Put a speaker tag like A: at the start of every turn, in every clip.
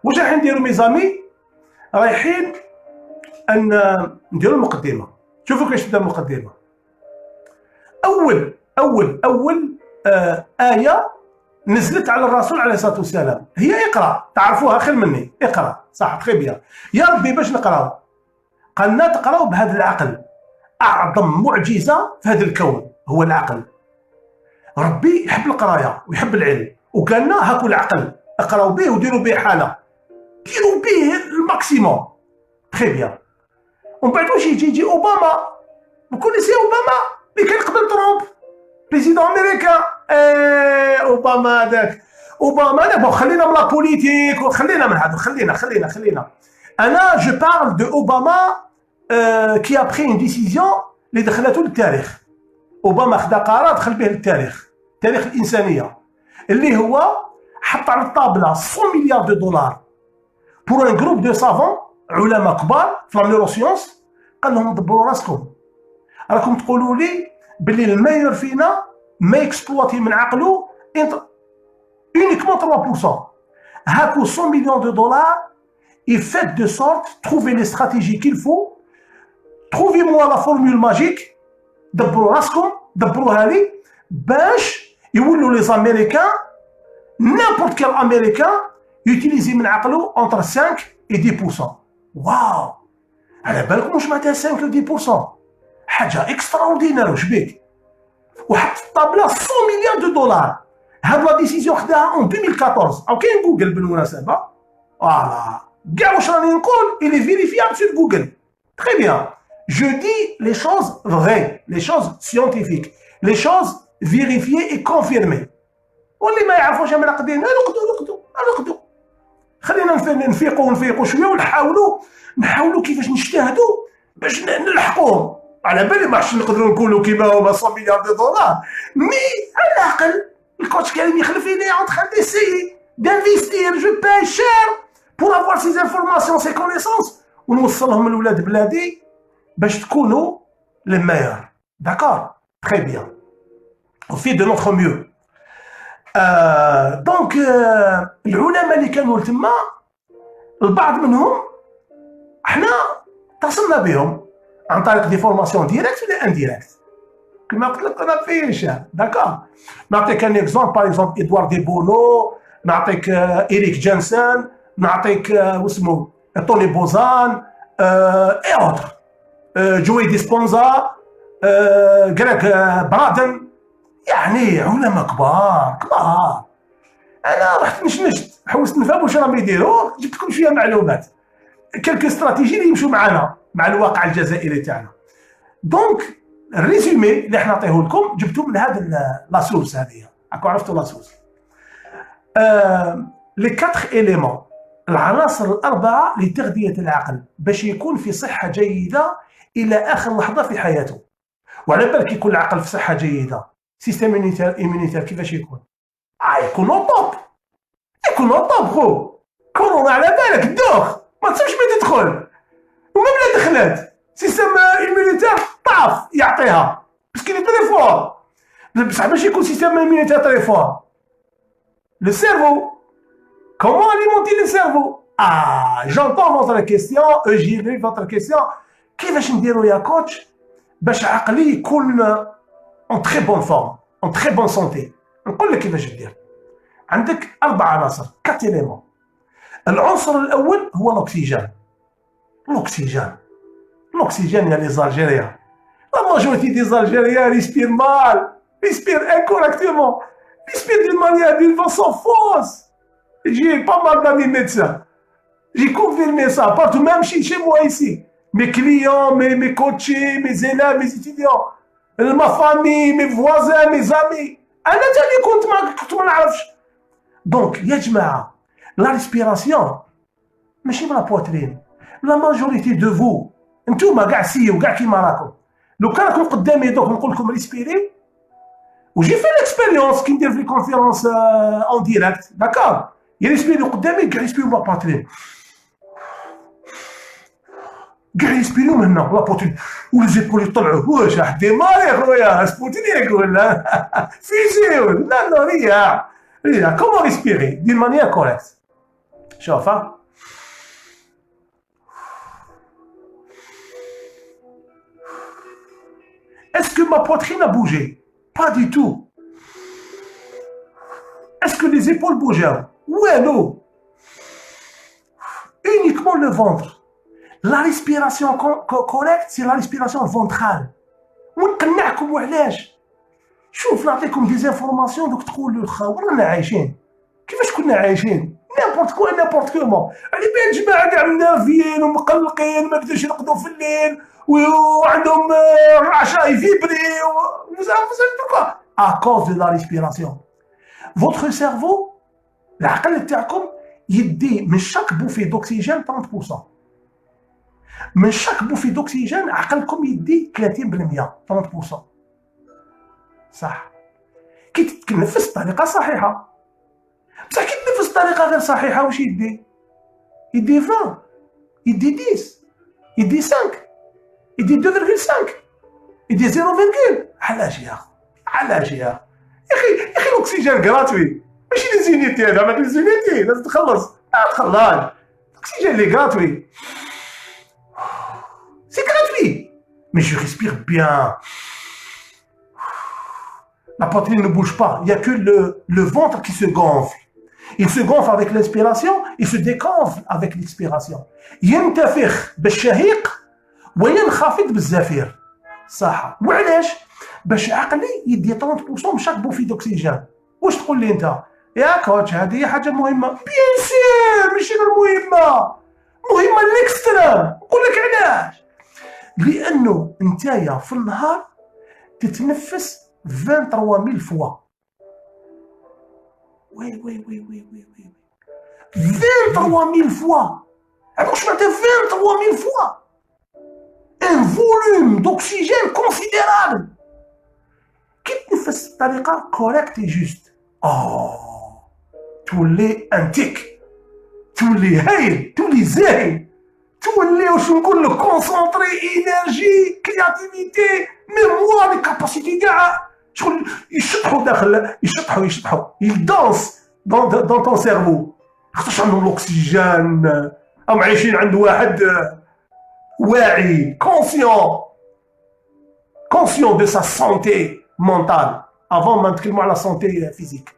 A: واش رايحين نديرو ميزامي؟ رايحين ان نديرو المقدمه. شوفوا كيفاش تبدا المقدمه. اول ايه نزلت على الرسول عليه الصلاه والسلام هي اقرا، تعرفوها خير مني، اقرا صح تخي بيان. يا ربي باش نقراو؟ قالنا تقراو بهذا العقل. اعظم معجزه في هذا الكون هو العقل. ربي يحب القرايه ويحب العلم، وقالنا هاكو العقل اقراو به وديروا به حاله، ديروا به الماكسيموم. تخي بيان. ومن بعد واش يجي اوباما. وكونيسي اوباما اللي كان قبل ترامب بريزيدون امريكان. اوباما هذاك، اوباما هذاك. خلينا من لا بوليتيك وخلينا من هذا، خلينا. انا جو بارل دو اوباما كي ا بري اون ديسيزيون اللي دخلته للتاريخ. اوباما خدا قرار دخل به للتاريخ، تاريخ الانسانيه، اللي هو حط على الطابله 100 مليار دو دولار بور ان جروب دو سافون علماء كبار في لا نيروسيونس. قال لهم دبروا راسكم، راكم تقولوا لي باللي الميور فينا ما يكسبلواتي من عقله uniquement 3%. هاكو 100 مليون دو دولار. Et faites de sorte, trouvez les stratégies qu'il faut, trouvez-moi la formule magique, دبروا راسكم، دبروها لي باش يولوا لي زاميريكان n'importe quel امريكان يوتيليزي من عقله entre 5 et 10%. واو، على بالكم واش معناتها 5 و 10%؟ حاجه اكستراوردينير. واش بيك؟ وحط في الطابله 100 مليار دو دولار. هاد لا ديسيزيون خداها en 2014. او كاين جوجل بالمناسبه. فوالا كاع واش راني نقول إلي فيريفيابل sur جوجل. Très bien. Je dis les choses vraies, les choses scientifiques, les choses vérifiées et confirmées. واللي ما يعرفوش مناقدين نرقدوا. خلينا نفيقوا شويه ونحاولوا كيفاش نجتهدوا باش نلحقوهم. على بالي ما عرفتش نقدروا نقولوا كيما هما 100 مليار دولار، مي على الاقل الكوتش كريم يخلف لي en train d'essayer d'investir. Je paye cher pour avoir ces informations, ces connaissances ونوصلهم لولاد بلادي باش تكونوا les meilleurs. D'accord? Très bien. On fait de notre mieux. دونك العلماء اللي كانوا تما البعض منهم احنا اتصلنا بهم عن طريق دي فورماسيون ديريكت ولا انديريكت. كما قلت لك انا فيش. داكور. نعطيك ان اكزومبل، باغ اكزومبل ادوار دي بونو، نعطيك إريك جانسون، نعطيك واسمو توني بوزان اي اوتر، جوي ديسبونزا، غريك برادن. يعني علماء كبار. انا رحت نشنشت، حوست نفهم واش راهم يديروا، جبت لكم شويه معلومات، كلكو استراتيجي اللي يمشوا معنا مع الواقع الجزائري تاعنا. دونك الريزومي اللي احنا نعطيه لكم جبتوه من هذا لا سورس هذه. راكم عرفتوا لا سورس. لي 4 إيليمون، العناصر الاربعه لتغذيه العقل باش يكون في صحه جيده الى اخر لحظه في حياته. وعلى بالك يكون العقل في صحه جيده، سيستم ايمونيتير كيفاش يكون؟ يكون اوطوب. خو كورونا على بالك الدوخ ما تصيبش ما تدخل، وما بلا دخلات سيستم ايمونيتير طاف يعطيها باسكو لي تري فور. بصح باش يكون سيستم ايمونيتير تري فور، لو سيرفو كومون اليمونتي لو سيرفو. جونطون فوتر كيستيون، جيري فوتر كيستيون، كيفاش نديرو يا كوتش باش عقلي يكون en très bonne forme, en très bonne santé. نقول لك كيفاش دير. عندك 4 عناصر، 4 éléments. العنصر الأول هو الأكسجين. الأكسجين يا لي زالجيريان. La majorité des Algériens respirent mal, respirent incorrectement, respirent d'une manière, d'une façon fausse. J'ai pas mal d'amis médecins. J'ai confirmé ça partout, même chez moi ici. Mes clients, mes coachés, mes élèves, mes étudiants. ما فامي، مي فوازان، مي زامي. انا تاني كنت ما نعرفش. دونك يا جماعه لا ريسبيراسيون ماشي من لا بواترين. لا ماجوريتي دو فو انتوما كاع سيو كاع كيما راكم، لو كان راكم قدامي دوك نقول لكم ريسبيري، وجي في ليكسبيريونس كي ندير في الكونفيرونس اون ديريكت. داكور، يريسبيري قدامي كاع يسبيرو لا بواترين، كاع يسبيرو من هنا لا بوتين وليزيبول يطلعوا. واش راح ديماري خويا سبوتين يقول فيزيو. لا ريا كومون ريسبيري دي مانيير كوريكت. شوف Est-ce que ma poitrine a bougé? Pas du tout. Est-ce que les épaules bougent? Ouais, non. Uniquement le ventre. La respiration correcte, c'est la respiration ventrale. ونقنعكم وعلاش؟ شوف نعطيكم دي زانفورماسيون دوك تقولوا الخا رانا عايشين كيفاش كنا عايشين نيمبورت كو نيمبورت كومون على بال جماعه كاع منافيين ومقلقين ما قدروش يرقدوا في الليل وعندهم العشاء يفيبري vous savez pourquoi à cause de la respiration votre cerveau العقل تاعكم يدي من شاك بوفي دوكسيجين 30% من شاك بوفي دوكسيجين عقلكم يدي 30% 30% صح كي تتنفس بطريقه صحيحه بصح كي تنفس بطريقه غير صحيحه واش يدي 20 يدي 10 يدي 5 يدي 2.5 يدي 0.. علاش يا اخو علاش يا اخي الاكسجين غراتوي ماشي لي زينيتي هذا ما لي زينيتي لازم تخلص تخلص الاكسجين لي غراتوي سي غراتوي مي جو ريسبير بيان. La poitrine ne bouge pas, il n'y a que le ventre qui se gonfle. Il se gonfle avec l'inspiration, il se dégonfle avec l'expiration. ينتفخ بالشهيق وينخفض بالزفير. صح. وعلاش؟ باش عقلي يدي 30% من شاك بوفي دوكسيجين. واش تقول لي انت؟ يا كوتش هذه حاجه مهمه. بيان سير ماشي غير مهمه. مهمه ليكستريم. نقول لك علاش؟ لانه نتايا في النهار تتنفس 23 000 fois. Oui. 23 000 fois. Alors je m'attends 23 000 fois. Un volume d'oxygène considérable. Qui te fait cette tariqa correcte et juste. Oh, tous les antiques, tous les haïs, tous les zahis, tous les le concentré, énergie, créativité, mémoire, les capacités gars. يشطحوا داخل يشطحوا يدانس دون طون سيرفو خاطرش عندهم الاكسجين او عايشين عند واحد واعي كونسيون دو سا سونتي مونتال افون ما نتكلموا على سونتي فيزيك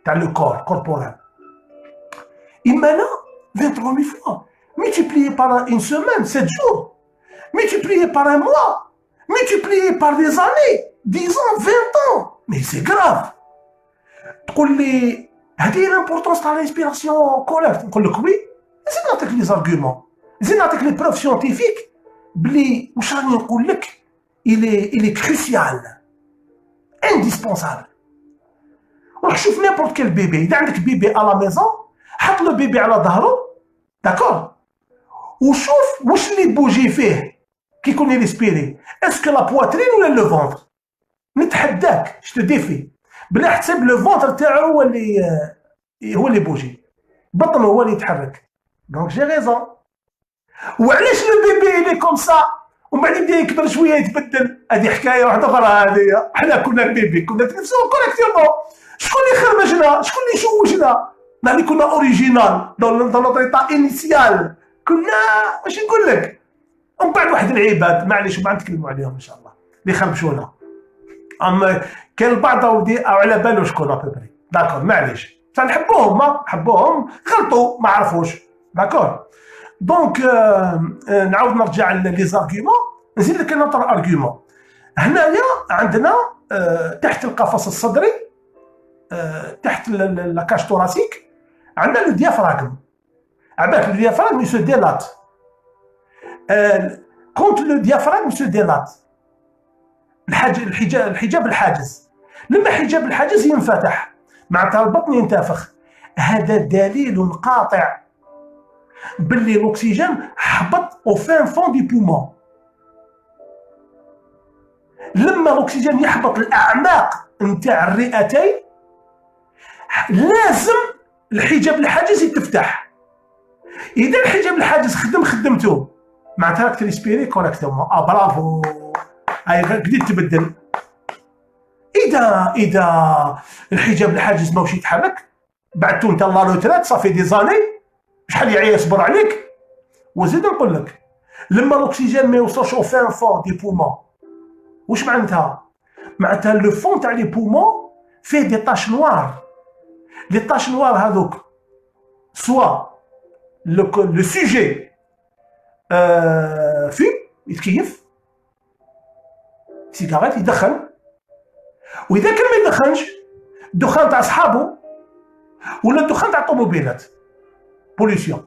A: تاع لو كوربورال. اما لا 23 000 fois multiplié par une semaine 7 jours multiplié par un mois multiplié par des années 10 ans 20 ans mais c'est grave. تقول لي هذه l'importance تاع l'inspiration correcte نقول لك وي زيد نعطيك لي زارغومون زيد نعطيك لي بروف سيونتيفيك بلي واش راني نقول لك il est crucial indispensable. روح شوف نيمبورت كيل بيبي اذا عندك بيبي على ميزون حط له بيبي على ظهره داكور وشوف واش اللي بوجي فيه كي يكون يريسبيري اسكو لا بواترين ولا لو فونتر. نتحداك جو ديفي بلا حساب لو فونتر تاعو هو اللي بوجي بطنه هو اللي يتحرك دونك جي ريزون. وعلاش لو بيبي اللي كوم سا ومن بعد يبدا يكبر شويه يتبدل هذه حكايه واحده اخرى. هذه حنا كنا البيبي كنا نتنفسو كوريكتيرمون شكون اللي خربجنا شكون اللي شوجنا اللي كنا اوريجينال دون نوتر ايطا انيسيال كنا واش نقول لك. ومن بعد واحد العباد معليش ما نتكلموا عليهم ان شاء الله اللي خربشونا اما كان البعض اودي او على بالو شكون ابري داكور معليش نحبوهم ما نحبوهم غلطوا ما عرفوش داكور. دونك نعاود نرجع لي زارغيومون نزيد لك نوتر ارغيومون. هنايا عندنا تحت القفص الصدري تحت لاكاج توراسيك عندنا لو ديافراغم. عباك لو ديافراغم يسو ديلات كونت لو ديافراغم يسو ديلات الحجاب الحاجز. لما حجاب الحاجز ينفتح معناتها البطن ينتفخ. هذا دليل قاطع باللي الاكسجين حبط او فان فون دي بومون. لما الاكسجين يحبط الاعماق نتاع الرئتين لازم الحجاب الحاجز يتفتح. اذا الحجاب الحاجز خدمته معناتها راك تريسبيري كوريكتومون. برافو هاي بديت تبدل. اذا الحجاب الحاجز ماهوش يتحرك بعدتو نتا لا روتريت صافي دي زاني شحال يعيا يصبر عليك. وزيد نقول لك لما الاكسجين ما يوصلش او فان فون دي بومون، واش معناتها؟ معناتها لو فون تاع لي بومون فيه دي طاش نوار. لي طاش نوار هذوك سوا لو سوجي في يتكيف سيجارات يدخن، واذا كان ما يدخنش الدخان تاع صحابه ولا الدخان تاع الطوموبيلات بوليسيون،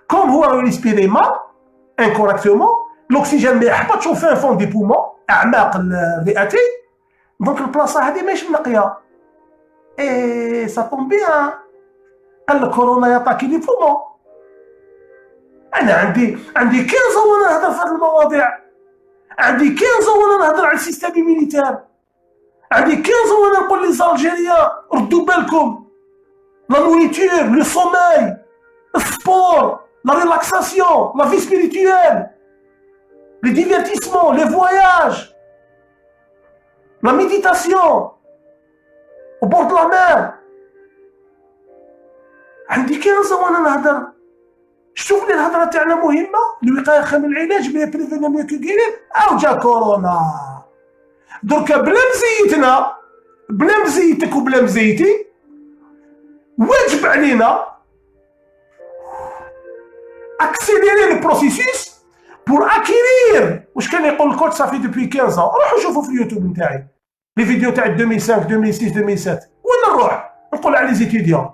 A: كوم هو ريسبيري مال انكوريكتومون، الاكسجين ما يحبطش فين فون دي بومون اعماق الرئتين، دونك البلاصه هذه ماهيش منقيه. اي سا طون بيان، قال لك كورونا ياتاكي لي بومون. انا عندي 15 وانا نهضر في هذه المواضيع، عندي 15 وانا نهضر على السيستم ميليتير، عندي 15 وانا نقول لي زالجيريا ردوا بالكم، لا نوريتور، لو سوماي، السبور، لا ريلاكساسيون، لا في سبيريتويل، لي ديفيرتيسمون، لي فواياج، لا ميديتاسيون au bord de la mer. عندي 15 وانا نهضر. شوف لي الهضره تاعنا مهمه، الوقايه خير من العلاج، بلا بريفينير ميو كو غيرير. او جا كورونا دركا بلا مزيتنا، بلا مزيتك وبلا مزيتي، واجب علينا اكسيليري لو بروسيسوس بور اكيرير. واش كان يقول الكوتش صافي دوبوي 15 ans؟ روحوا شوفوا في اليوتيوب نتاعي لي فيديو تاع 2005 2006 2007. وين نروح نقول على لي زيتيديون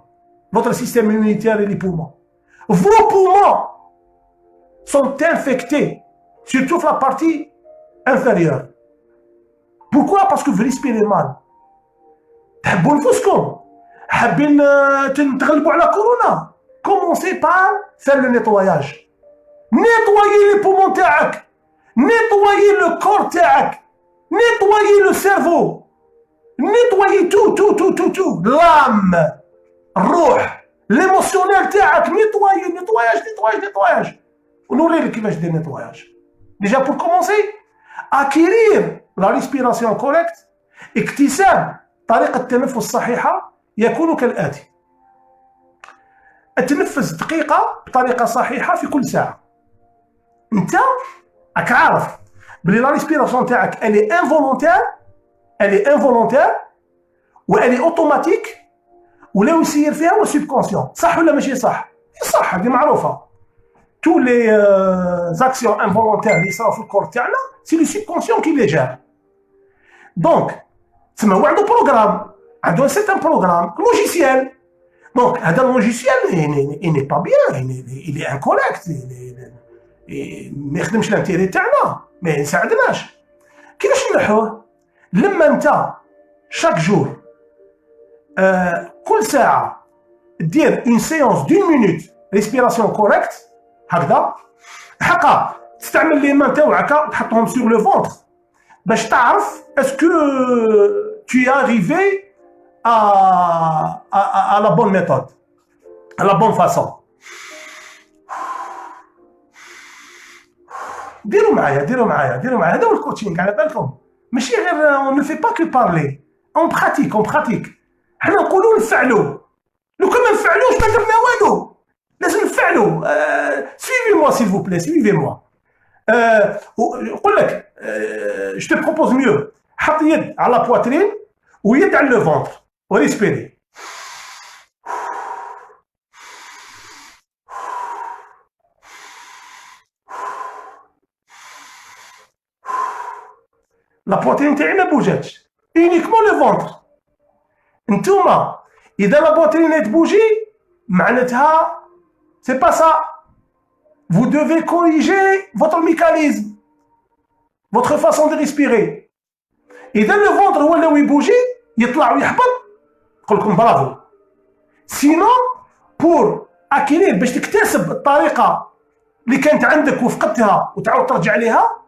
A: votre système immunitaire et les poumons. Vos poumons sont infectés, surtout la partie inférieure. Pourquoi? Parce que vous respirez mal. تحبوا نفوسكم، حابين تغلبوا على كورونا. Commencez par faire le nettoyage. Nettoyez les poumons تاعك، nettoyez le corps تاعك، nettoyez le cerveau, nettoyez tout. L'âme، الروح، ليموسيونيل تاعك، نيتواياج. ونوري لك كيفاش دير نيتواياج. ديجا بور كومونسي اكيرير لا ريسبيراسيون كوريكت، اكتساب طريقه التنفس الصحيحه يكون كالاتي: التنفس دقيقه بطريقه صحيحه في كل ساعه. انت راك عارف بلي لا ريسبيراسيون تاعك الي انفولونتير والي اوتوماتيك، ولا يسير فيها هو سوبكونسيون. صح ولا ماشي صح؟ صح، هذه معروفه. تو لي زاكسيون انفولونتير اللي يصراو في الكور تاعنا سي لو سوبكونسيون كي لي جار. دونك تسمى هو عنده بروغرام، عنده سيتان بروغرام لوجيسيال. دونك هذا اللوجيسيال ني با بيان، إلي انكوريكت، ما يخدمش الانتيري تاعنا، ما يساعدناش. كيفاش نلحوه؟ لما انت شاك جور كل ساعه دير اون سيونس دون مينوت ريسبيراسيون كوريكت هكذا، حقا تستعمل لي مان تاوعك وتحطهم سور لو فونتر باش تعرف اسكو tu es arrivé à la bonne méthode, à la bonne façon. ديروا معايا هذا هو الكوتشينغ على بالكم، ماشي غير on ne fait pas que parler، on pratique. حنا نقولوا نفعلوا، لو كان ما نفعلوش ما درنا والو، لازم نفعلوا. suivez moi s'il vous plaît, suivez moi. نقول لك je te propose mieux، حط يد على لا بواترين ويد على لو فونتر وريسبيري. لا بواترين تاعي ما بوجاتش، اونيكمون لو فونتر. نتوما اذا لا بواترين تبوجي معناتها سي با سا، vous devez corriger votre mécanisme, votre façon de respirer. اذا لو فونتر هو اللي يبوجي يطلع ويحبط نقول لكم برافو. سينو بور اكيرير باش تكتسب الطريقه اللي كانت عندك وفقدتها وتعاود ترجع ليها،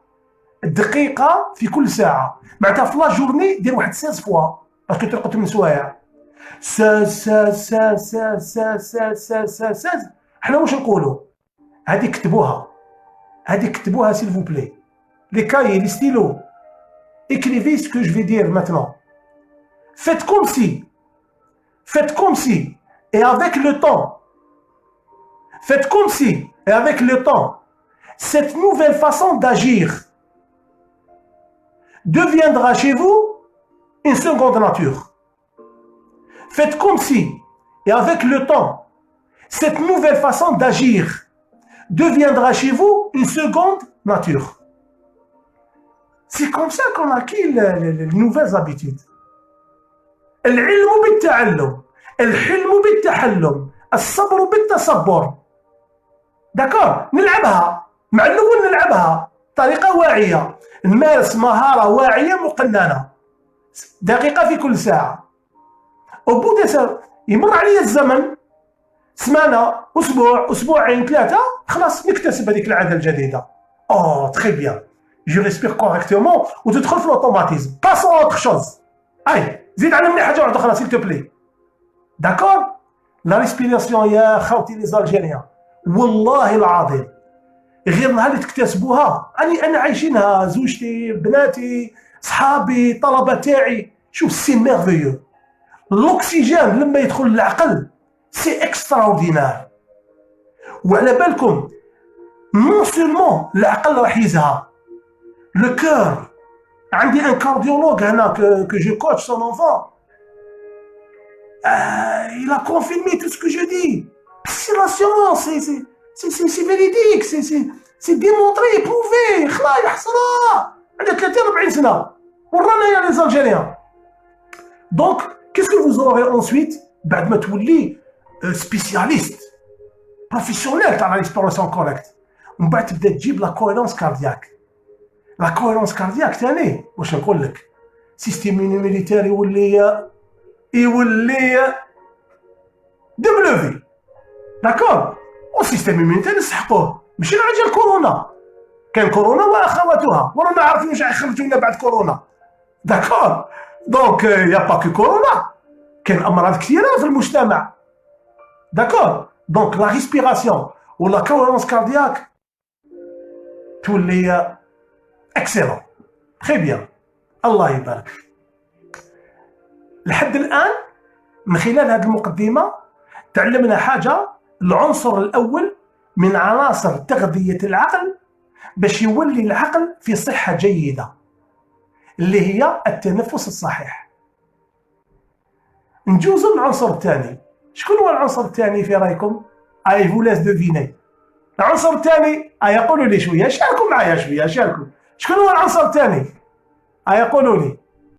A: الدقيقه في كل ساعه معناتها في لا جورني دير واحد 16 فوا باسكو ترقد 8 سوايع. 16 حنا واش نقولوا؟ هذه كتبوها s'il vous plaît. Les cahiers, les stylos. Écrivez ce que je vais dire maintenant. Faites comme si. Et avec le temps, Faites comme si, et avec le temps, cette nouvelle façon d'agir deviendra chez vous une seconde nature. Faites comme si, et avec le temps, cette nouvelle façon d'agir deviendra chez vous une seconde nature. C'est comme ça qu'on acquit les nouvelles habitudes. العلم بالتعلم، الحلم بالتحلم، الصبر بالتصبر. داكور، نلعبها مع الاول، نلعبها بطريقه واعيه، نمارس مهاره واعيه مقننه دقيقه في كل ساعه. وبودا يمر عليا الزمن، سمانه، اسبوع، اسبوعين، ثلاثه، خلاص نكتسب هذيك العاده الجديده. تري بيان، جو ريسبير كوريكتومون وتدخل في الاوتوماتيزم. باسون اوتر شوز. زيد علمني حاجه واحده اخرى سيل تو بلي. داكور؟ لا ريسبيراسيون يا خوتي لي زالجيريان، والله العظيم غير نهار اللي تكتسبوها، انا عايشينها، زوجتي، بناتي، صحابي، طلبه تاعي. شوف سي ميرفيو، الاكسجين لما يدخل للعقل سي اكستراوردينار. وعلى بالكم نون سولمون العقل راح يزهى، لو كور. عندي ان كارديولوج هنا que je coach son enfant. Il a confirmé tout ce que je dis. C'est la science, c'est véridique, c'est démontré, prouvé. خلا يحصلها عندها 30-40 سنه، ورانا يا لي Algériens. Donc qu'est-ce que vous aurez ensuite بعد ما تولي spécialiste professionnel تاع la respiration correcte؟ ومن بعد تبدا تجيب لا كويرونس كاردياك. لا كويرونس كاردياك ثاني واش نقول لك، سيستيم ميليتير يولي دبلوفي. داكور؟ والسيستم ميليتير نسحقوه، ماشي غير الكورونا، كان كورونا واخواتها، ورانا عارفين واش غيخرجوا لنا بعد كورونا. داكور؟ دونك يا با كو كورونا، كاين امراض كثيره في المجتمع. داكور؟ دونك لا ريسبيراسيون ولا كويرونس كاردياك تولي اكسيلون. تري بيان، الله يبارك. لحد الان من خلال هذه المقدمه تعلمنا حاجه، العنصر الاول من عناصر تغذيه العقل باش يولي العقل في صحه جيده، اللي هي التنفس الصحيح. نجوزوا للعنصر الثاني. شكون هو العنصر الثاني في رايكم؟ اي فو لاس دوفيني. العنصر الثاني قولوا لي شويه، شاركوا معايا شويه، شاركوا. شكون هو العنصر الثاني؟ قولوا لي.